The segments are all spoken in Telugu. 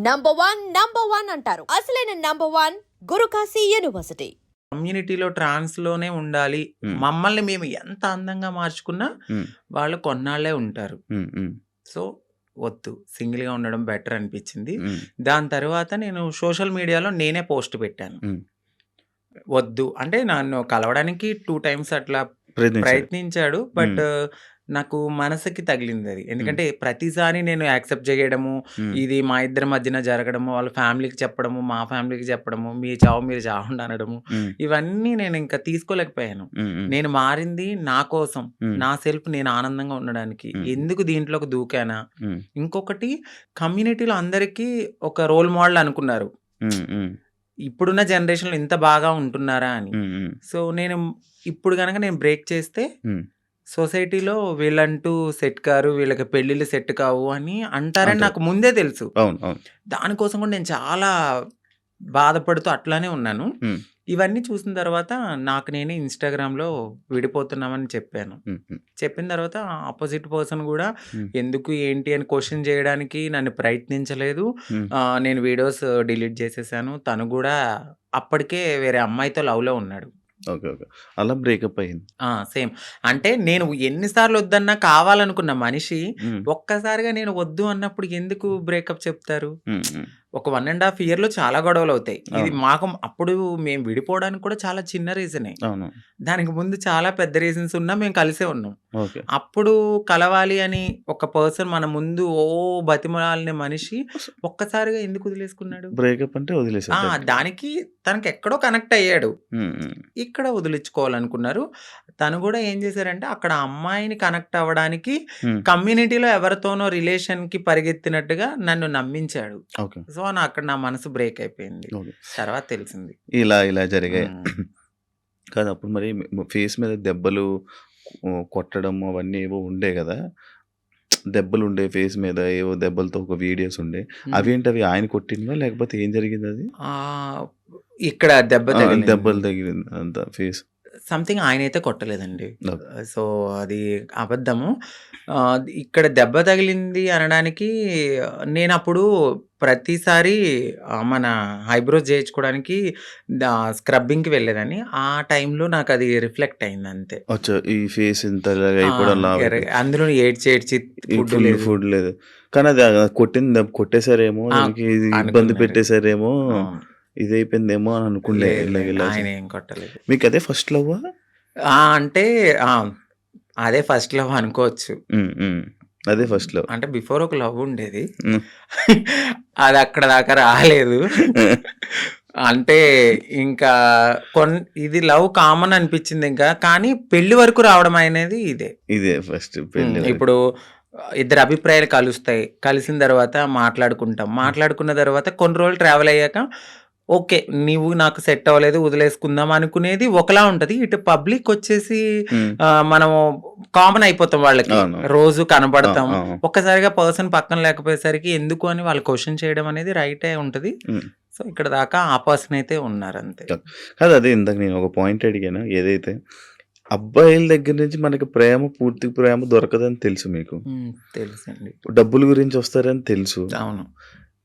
నంబర్ వన్ అంటారు. అసలైన నంబర్ వన్ గురుకాశీ యూనివర్సిటీ. కమ్యూనిటీలో ట్రాన్స్లోనే ఉండాలి. మమ్మల్ని మేము ఎంత అందంగా మార్చుకున్నా వాళ్ళు కొన్నాళ్ళే ఉంటారు. సో వద్దు, సింగిల్గా ఉండడం బెటర్ అనిపించింది. దాని తర్వాత నేను సోషల్ మీడియాలో నేనే పోస్ట్ పెట్టాను. వద్దు అంటే నన్ను కలవడానికి 2 times అట్లా ప్రయత్నించాడు. బట్ నాకు మనసుకి తగిలింది అది. ఎందుకంటే ప్రతిసారి నేను యాక్సెప్ట్ చేయడము, ఇది మా ఇద్దరి మధ్యన జరగడము, వాళ్ళ ఫ్యామిలీకి చెప్పడము, మా ఫ్యామిలీకి చెప్పడము, మీ చావు మీరు చావండి అనడము, ఇవన్నీ నేను ఇంకా తీసుకోలేకపోయాను. నేను మారింది నా కోసం, నా సెల్ఫ్ నేను ఆనందంగా ఉండడానికి. ఎందుకు దీంట్లోకి దూకానా? ఇంకొకటి, కమ్యూనిటీలో అందరికీ ఒక రోల్ మోడల్ అనుకున్నారు, ఇప్పుడున్న జనరేషన్లో ఇంత బాగా ఉంటున్నారా అని. సో నేను ఇప్పుడు కనుక నేను బ్రేక్ చేస్తే సొసైటీలో వీళ్ళంటూ సెట్ కారు, వీళ్ళకి పెళ్ళిళ్ళు సెట్ కావు అని అంటారని నాకు ముందే తెలుసు. దానికోసం కూడా నేను చాలా బాధపడుతూ అట్లానే ఉన్నాను. ఇవన్నీ చూసిన తర్వాత నాకు నేనే ఇన్స్టాగ్రామ్లో విడిపోతున్నామని చెప్పాను. చెప్పిన తర్వాత ఆపోజిట్ పర్సన్ కూడా ఎందుకు ఏంటి అని క్వశ్చన్ చేయడానికి నన్ను ప్రయత్నించలేదు. నేను వీడియోస్ డిలీట్ చేసేసాను. తను కూడా అప్పటికే వేరే అమ్మాయితో లవ్లో ఉన్నాడు. ఓకే. అలా బ్రేకప్ అయింది. సేమ్. అంటే నేను ఎన్నిసార్లు వద్దన్నా కావాలనుకున్న మనిషి ఒక్కసారిగా నేను వద్దు అన్నప్పుడు ఎందుకు బ్రేకప్ చెప్తారు? ఒక 1.5 yearలో చాలా గొడవలు అవుతాయి. ఇది మాకు అప్పుడు మేము విడిపోవడానికి కూడా చాలా చిన్న రీజనే. దానికి ముందు చాలా పెద్ద రీజన్స్ ఉన్నా మేము కలిసే ఉన్నాం. అప్పుడు కలవాలి అని ఒక పర్సన్ మన ముందు బతిమలాలిన మనిషి ఒక్కసారిగా ఎందుకు వదిలేసుకున్నాడు? బ్రేకప్ అంటే వదిలేసాడు. దానికి తనకి ఎక్కడో కనెక్ట్ అయ్యాడు, ఇక్కడ వదిలించుకోవాలనుకున్నారు. తను కూడా ఏం చేశారంటే అక్కడ అమ్మాయిని కనెక్ట్ అవ్వడానికి కమ్యూనిటీలో ఎవరితోనో రిలేషన్ కి పరిగెత్తినట్టుగా నన్ను నమ్మించాడు. సో అక్కడ నా మనసు బ్రేక్ అయిపోయింది. తర్వాత తెలిసింది ఇలా జరిగాయి. కాదు, అప్పుడు మరి ఫేస్ మీద దెబ్బలు కొట్టడం అవన్నీ ఏవో ఉండే కదా, దెబ్బలు ఉండే ఫేస్ మీద, ఏవో దెబ్బలతో ఒక వీడియోస్ ఉండే, అవేంటి? అవి ఆయన కొట్టిందా లేకపోతే ఏం జరిగింది? అది ఇక్కడ దెబ్బలు తగిలింది అంత ఫేస్ సంథింగ్. ఆయన అయితే కొట్టలేదండి. సో అది అబద్ధము. ఇక్కడ దెబ్బ తగిలింది అనడానికి నేను అప్పుడు ప్రతిసారి మన ఐబ్రోస్ చేయించుకోవడానికి స్క్రబ్బింగ్కి వెళ్ళేదాన్ని. ఆ టైంలో నాకు అది రిఫ్లెక్ట్ అయింది అంతే. ఈ ఫేస్ ఇంత అందులో ఏడ్చి ఫుడ్ లేదు. కానీ అది కొట్టేసారేమో, ఇబ్బంది పెట్టేసారేమో, ఇదైపోయిందేమో అని అనుకుండే. ఆయన ఏం కొట్టలేదు. మీకు అదే ఫస్ట్ లవ్? అంటే అదే ఫస్ట్ లవ్ అనుకోవచ్చు. అదే ఫస్ట్ లవ్. అంటే బిఫోర్ ఒక లవ్ ఉండేది, అది అక్కడ దాకా రాలేదు. అంటే ఇంకా ఇది లవ్ కామన్ అనిపించింది ఇంకా. కానీ పెళ్లి వరకు రావడం అనేది ఇదే ఫస్ట్ పెళ్లి. ఇప్పుడు ఇద్దరు అభిప్రాయాలు కలుస్తాయి, కలిసిన తర్వాత మాట్లాడుకున్న తర్వాత కొన్ని రోజులు ట్రావెల్ అయ్యాక ఓకే నీవు నాకు సెట్ అవ్వలేదు వదిలేసుకుందాం అనుకునేది ఒకలా ఉంటది. ఇటు పబ్లిక్ వచ్చేసి మనం కామన్ అయిపోతాం, వాళ్ళకి రోజు కనబడతాం. ఒక్కసారిగా పర్సన్ పక్కన లేకపోయేసరికి ఎందుకు అని వాళ్ళు క్వశ్చన్ చేయడం అనేది రైటే ఉంటది. సో ఇక్కడ దాకా ఆ పర్సన్ అయితే ఉన్నారు అంతే. కాదు, అదే ఇందాక నేను ఒక పాయింట్ అడిగాను, ఏదైతే అబ్బాయిల దగ్గర నుంచి మనకి పూర్తి ప్రేమ దొరకదని తెలుసు మీకు. తెలుసండి. డబ్బుల గురించి వస్తారని తెలుసు. అవును.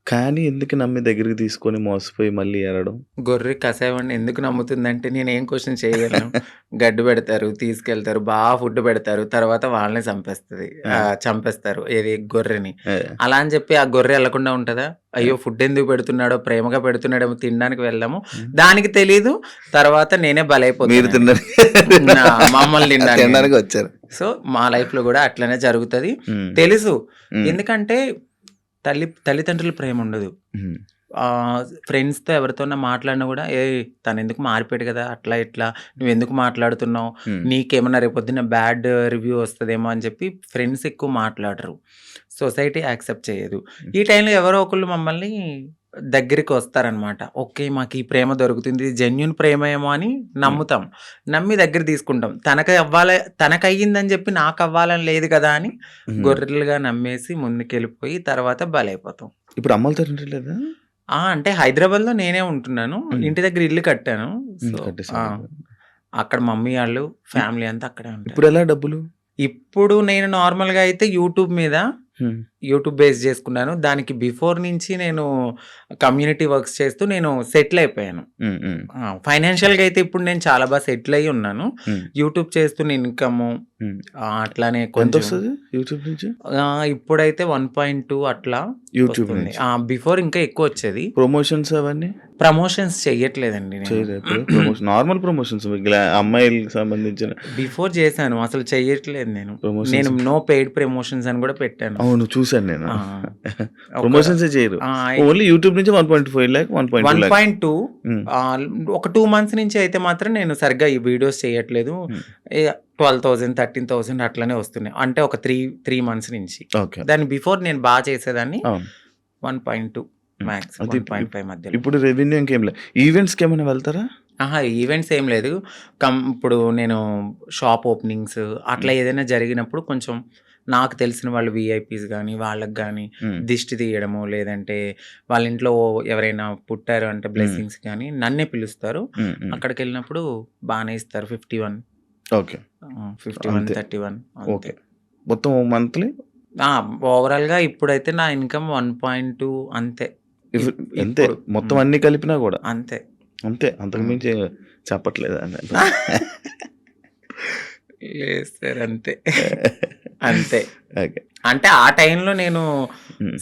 కానీ ఎందుకు నమ్మి దగ్గరికి తీసుకొని మోసపోయి మళ్ళీ ఏడడం? గొర్రె కసాయవాడిని ఎందుకు నమ్ముతుందంటే నేను ఏం క్వశ్చన్ చేయగలను. గడ్డు పెడతారు, తీసుకెళ్తారు, బాగా ఫుడ్ పెడతారు, తర్వాత వాళ్ళని చంపేస్తారు ఏది గొర్రెని. అలా అని చెప్పి ఆ గొర్రె వెళ్లకుండా ఉంటుందా? అయ్యో ఫుడ్ ఎందుకు పెడుతున్నాడో, ప్రేమగా పెడుతున్నాడేమో, తినడానికి వెళ్దాము, దానికి తెలీదు. తర్వాత నేనే బలైపోతాను, మమ్మల్ని తినడానికి వచ్చారు. సో మా లైఫ్ లో కూడా అట్లనే జరుగుతుంది తెలుసు. ఎందుకంటే తల్లిదండ్రుల ప్రేమ ఉండదు. ఫ్రెండ్స్తో ఎవరితోన్నా మాట్లాడినా కూడా తను ఎందుకు మారిపోయాడు కదా, అట్లా ఇట్లా నువ్వు ఎందుకు మాట్లాడుతున్నావు, నీకేమన్నా రేపొద్దున బ్యాడ్ రివ్యూ వస్తుందేమో అని చెప్పి ఫ్రెండ్స్ ఎక్కువ మాట్లాడరు. సొసైటీ యాక్సెప్ట్ చేయదు. ఈ టైంలో ఎవరో ఒకళ్ళు మమ్మల్ని దగ్గరికి వస్తారనమాట. ఓకే మాకు ఈ ప్రేమ దొరుకుతుంది, జెన్యున్ ప్రేమ ఏమో అని నమ్ముతాం, నమ్మి దగ్గర తీసుకుంటాం. తనకు అయ్యిందని చెప్పి నాకు అవ్వాలని లేదు కదా అని గొర్రెలుగా నమ్మేసి ముందుకెళ్ళిపోయి తర్వాత బలైపోతాం. ఇప్పుడు అమ్మలతో లేదా? అంటే హైదరాబాద్ లో నేనే ఉంటున్నాను, ఇంటి దగ్గర ఇల్లు కట్టాను. అక్కడ మమ్మీ వాళ్ళు ఫ్యామిలీ అంతా అక్కడే ఉంటారు. ఇప్పుడు ఎలా డబ్బులు? ఇప్పుడు నేను నార్మల్ గా అయితే యూట్యూబ్ మీద యూట్యూబ్ బేస్ చేసుకున్నాను. దానికి బిఫోర్ నుంచి నేను కమ్యూనిటీ వర్క్స్ చేస్తూ నేను సెటిల్ అయిపోయాను. ఫైనాన్షియల్‌గా అయితే ఇప్పుడు నేను చాలా బాగా సెటిల్ అయ్యి ఉన్నాను. యూట్యూబ్ చేస్తున్న ఇన్‌కము అట్లానే కొంచెం ఎంతొస్తది యూట్యూబ్ నుంచి? ఇప్పుడైతే 1.2 అట్లా యూట్యూబ్ వస్తుంది. నుంచి. బిఫోర్ ఇంకా ఎక్కువొచ్చేది. ప్రమోషన్స్ అవన్నీ ప్రమోషన్స్ చెయ్యట్లేదండి నేను. చేయలేదు. ప్రమోషన్ నార్మల్ ప్రమోషన్స్ అమ్మాయిలకి సంబంధించిన బిఫోర్ చేశాను. అసలు చెయ్యట్లేదు నేను. ప్రమోషన్స్. నేను నో పెయిడ్ ప్రమోషన్స్ అని కూడా పెట్టాను. అవును చూసాను నేను. ఆ! ప్రమోషన్స్ చేయరు. ఆ! ఓన్లీ యూట్యూబ్ నుంచి 1.5 lakh 1.2 lakh. 1.2 ఒక 2 మంత్స్ నుంచి అయితే మాత్రం నేను సరిగ్గా ఈ వీడియోస్ చేయట్లేదు. 12,000 13,000 అట్లనే వస్తున్నాయి. అంటే ఒక 3 మంత్స్ నుంచి. ఓకే. దాని బిఫోర్ నేను బాగా చేసేదాన్ని. అవును. 1.2 మ్యాక్స్ అది 1.5 మధ్యలో. ఇప్పుడు రెవెన్యూ ఇంకేం లేదు. ఈవెంట్స్‌కి ఏమైనా వెళ్తారా? ఈవెంట్స్ ఏం లేదు. ఇప్పుడు నేను షాప్ ఓపెనింగ్స్ అట్లా ఏదైనా జరిగినప్పుడు కొంచెం నాకు తెలిసిన వాళ్ళు వీఐపీస్ గానీ, వాళ్ళకి గానీ దిష్టి తీయడము, లేదంటే వాళ్ళ ఇంట్లో ఎవరైనా పుట్టారు అంటే బ్లెస్సింగ్స్ గానీ నన్నే పిలుస్తారు. అక్కడికెళ్ళినప్పుడు బానే ఇస్తారు. 51 ఓకే. 51 అంతే. 31 ఓకే. అంతే. మొత్తం మంత్లీ ఓవరాల్‌గా ఇప్పుడైతే నా ఇన్‌కమ్ 1.2 అంతే. అంతే. ఇప్పుడు మొత్తం అన్ని కలిపినా కూడా అంతే. అంతే. అంతకు మించి చెప్పట్లేదా? లేదు సార్ అంతే. అంతే. ఓకే. అంటే ఆ టైంలో నేను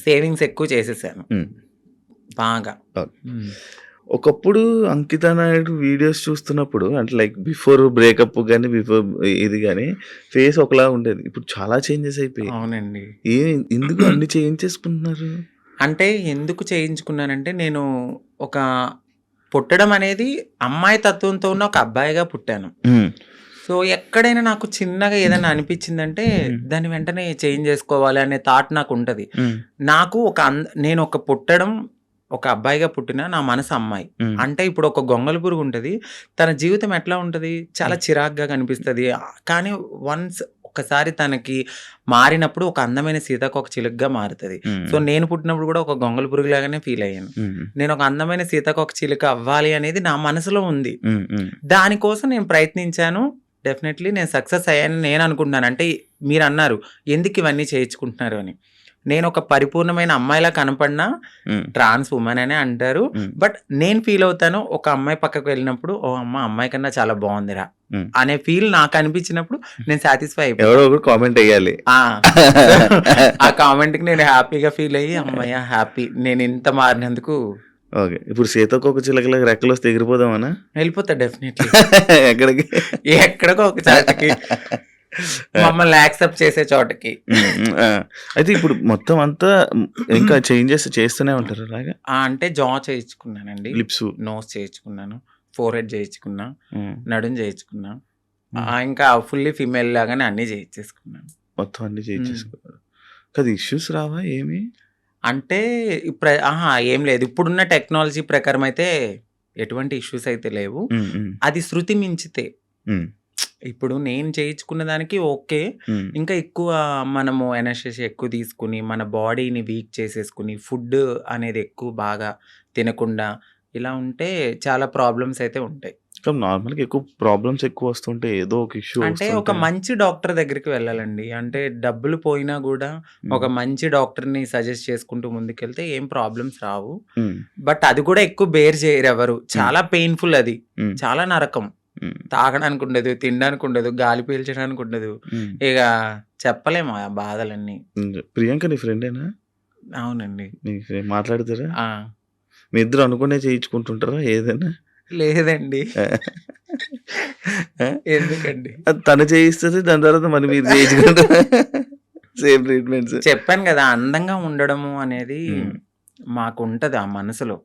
సేవింగ్స్ ఎక్కువ చేసేసాను బాగా. ఓకే. ఒకప్పుడు అంకిత నాయుడు వీడియోస్ చూస్తున్నప్పుడు అంటే లైక్ బిఫోర్ బ్రేకప్ కానీ బిఫోర్ ఇది కానీ ఫేస్ ఒకలా ఉండేది. ఇప్పుడు చాలా చేంజెస్ అయిపోయాయి. అవునండి. ఎందుకు అన్ని చేంజ్ చేసుకుంటున్నారు? అంటే ఎందుకు చేయించుకున్నానంటే నేను ఒక పుట్టడం అనేది అమ్మాయి తత్వంతో ఉన్న ఒక అబ్బాయిగా పుట్టాను. సో ఎక్కడైనా నాకు చిన్నగా ఏదైనా అనిపించిందంటే దాన్ని వెంటనే చేంజ్ చేసుకోవాలి అనే థాట్ నాకు ఉంటుంది. నాకు నేను ఒక పుట్టడం ఒక అబ్బాయిగా పుట్టిన నా మనసు అమ్మాయి. అంటే ఇప్పుడు ఒక గొంగళ పురుగు ఉంటుంది. తన జీవితం ఎట్లా ఉంటుంది? చాలా చిరాగ్గా కనిపిస్తుంది. కానీ ఒక్కసారి తనకి మారినప్పుడు ఒక అందమైన సీతాకోక చిలుకగా మారుతుంది. సో నేను పుట్టినప్పుడు కూడా ఒక గొంగళ పురుగు లాగానే ఫీల్ అయ్యాను. నేను ఒక అందమైన సీతాకోక చిలుక అవ్వాలి అనేది నా మనసులో ఉంది. దానికోసం నేను ప్రయత్నించాను. డెఫినెట్లీ నేను సక్సెస్ అయ్యానని నేను అనుకుంటున్నాను. అంటే మీరు అన్నారు ఎందుకు ఇవన్నీ చేయించుకుంటున్నారు అని. నేను ఒక పరిపూర్ణమైన అమ్మాయిలా కనపడినా ట్రాన్స్ ఉమెన్ అనే అంటారు. బట్ నేను ఫీల్ అవుతాను ఒక అమ్మాయి పక్కకు వెళ్ళినప్పుడు ఓ అమ్మాయి కన్నా చాలా బాగుందిరా అనే ఫీల్ నాకు అనిపించినప్పుడు నేను సాటిస్ఫై అయిపోయాను. కామెంట్ వేయాలి. ఆ కామెంట్ కి నేను హ్యాపీగా ఫీల్ అయ్యి అమ్మాయి హ్యాపీ నేను ఇంత మారినందుకు. ఓకే. ఇప్పుడు సీతాకోక చిలకలకు రెక్కలు వస్తే ఎగిరిపోదామనా? వెళ్ళిపోతా డెఫినెట్లీ. ఎక్కడికి? ఎక్కడికో ఒక చోటకి, మమ్మల్ని యాక్సెప్ట్ చేసే చోటకి. అయితే ఇప్పుడు మొత్తం అంతా ఇంకా చేంజెస్ చేస్తూనే ఉంటారు అలాగా? అంటే జా చేయించుకున్నానండి, లిప్స్, నోస్ చేయించుకున్నాను, ఫోర్ హెడ్ చేయించుకున్నా, నడుం చేయించుకున్నా, ఇంకా ఫుల్లీ ఫీమేల్ లాగానే అన్ని చేయించేసుకున్నాను. మొత్తం అన్ని చేయించేసుకున్నారు కదా. ఇష్యూస్ రావా ఏమి? అంటే ఏం లేదు. ఇప్పుడున్న టెక్నాలజీ ప్రకారం అయితే ఎటువంటి ఇష్యూస్ అయితే లేవు. అది శృతి మించితే ఇప్పుడు నేను చేయించుకున్న దానికి ఓకే. ఇంకా ఎక్కువ మనము ఎనర్జీ ఎక్కువ తీసుకుని మన బాడీని వీక్ చేసేసుకుని ఫుడ్ అనేది ఎక్కువ బాగా తినకుండా ఇలా ఉంటే చాలా ప్రాబ్లమ్స్ అయితే ఉంటాయి. నార్మల్గా ఎక్కువ ప్రాబ్లమ్స్ ఎక్కువ వస్తుంటే ఏదో ఒక ఇష్యూ అంటే ఒక మంచి డాక్టర్ దగ్గరికి వెళ్ళాలండి. అంటే డబ్బులు పోయినా కూడా ఒక మంచి డాక్టర్ని సజెస్ట్ చేసుకుంటూ ముందుకెళ్తే ఏం ప్రాబ్లమ్స్ రావు. బట్ అది కూడా ఎక్కువ బేర్ చేయరు ఎవరు. చాలా పెయిన్ఫుల్, అది చాలా నరకం. తాగడానికి ఉండదు, తినడానికి ఉండదు, గాలి పీల్చడానికి ఉండదు. ఇక చెప్పలేము ఆ బాధలన్నీ. ప్రియాంక నీ ఫ్రెండేనా? అవునండి. మాట్లాడతారా? మీ ఇద్దరు అనుకునే చేయించుకుంటుంటారా ఏదైనా? లేదండి. ఎందుకండి? తను చేయిస్తుంది, దాని తర్వాత మరి మీరు చేయించుకుంటారా? Same treatments. చెప్పాను కదా, అందంగా ఉండడము అనేది మాకు ఉంటది ఆ మనసులో.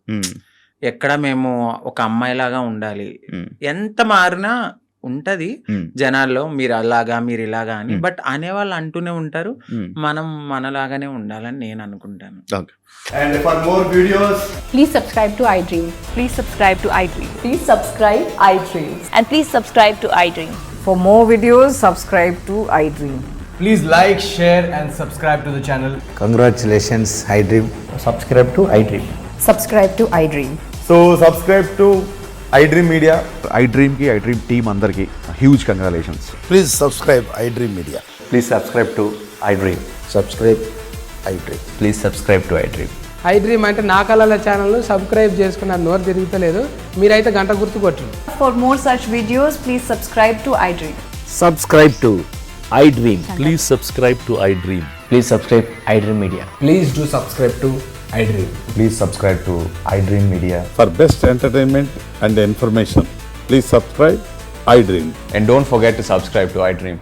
ఎక్కడ మేము ఒక అమ్మాయిలాగా ఉండాలి, ఎంత మారినా ఉంటది జనాల్లో మీరు అలాగా మీరు ఇలాగా అని. బట్ అనేవాళ్ళు అంటూనే ఉంటారు. మనం మనలాగానే ఉండాలని నేను అనుకుంటాను. And for more videos, please subscribe to iDream. Please subscribe to iDream. Please subscribe iDream. And please subscribe to iDream. For more videos, subscribe to iDream. please like, share and subscribe to the channel. Congratulations, iDream. Subscribe to iDream. Subscribe to iDream. So subscribe to iDream Media. iDream ki iDream team andarki huge congratulations. Please subscribe iDream Media. Please subscribe to iDream. Subscribe iDream. Please subscribe to iDream. iDream అంటే నా కళల ఛానల్ను సబ్స్క్రైబ్ చేసుకున్న నోరు తిరుగుతలేదు, మీరైతే గంట గుర్తు కొట్టండి. For more such videos, please subscribe to iDream. Subscribe to iDream. Please subscribe to iDream. Please subscribe iDream Media. Please do subscribe to iDream. Please subscribe to iDream Media. For best entertainment and information, please subscribe iDream. And don't forget to subscribe to iDream.